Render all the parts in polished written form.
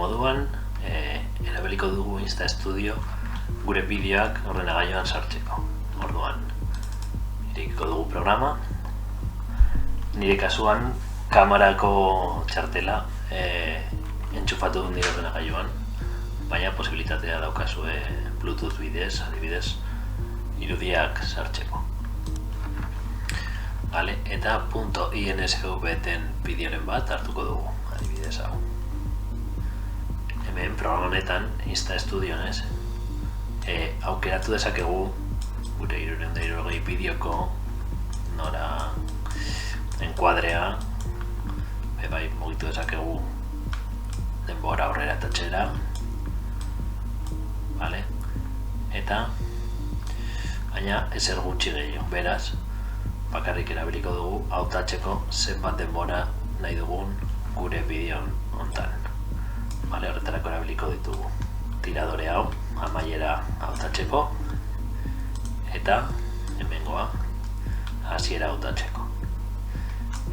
moduan, erabiliko dugu Insta Studio gure bideoak ordenagailuan sartzeko. Orduan, irekiko dugu programa. Nire kasuan, kamarako txartela entxufatu dut nire ordenagailuan, baina posibilitatea daukazue Bluetooth bidez, adibidez, irudiak sartzeko. Vale, eta .insv-ten bideoren bat hartuko dugu, adibidez hau. Hemen programa honetan, Insta Studioan aukeratu dezakegu gure 360 bideoko nora enkuadrea, bai, mugitu dezakegu denbora aurrera eta atzera, vale? Eta baina ezer gutxi gehiago, beraz, bakarrik erabiliko dugu hautatzeko zenbat denbora nahi dugun gure bideon hontan. Vale, horretarako erabiliko ditugu tiradore hau, amaiera hautatzeko, eta hemengoa hasiera hautatzeko.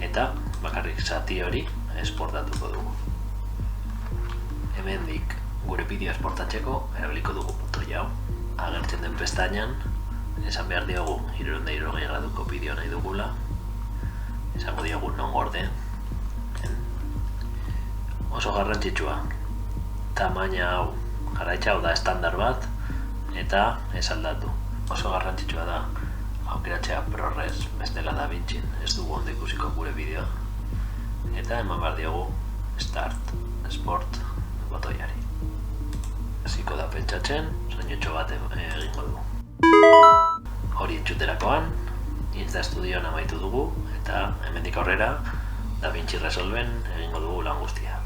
Eta bakarrik zati hori esportatuko dugu. Hemendik gure bideo esportatzeko erabiliko dugu botoi hau. Agertzen den pestainan esan behar diogu 360 graduko bideo nahi dugula, esango diogu non gorde. Oso garrantzitsua, tamaina hau jarraitza hau da estandar bat eta ez aldatu. Oso garrantzitsua da aukeratzea ProRes bestela DaVincin ez dugu ondo ikusiko gure bideoa, eta eman behar diogu Start Sport botoiari. Hasiko da pentsatzen, soinutxo bat egingo du. Hori entzuterakoan, Insta Studioan amaitu dugu, eta hemendik aurrera DaVinci Resolven egingo dugu lan guztia.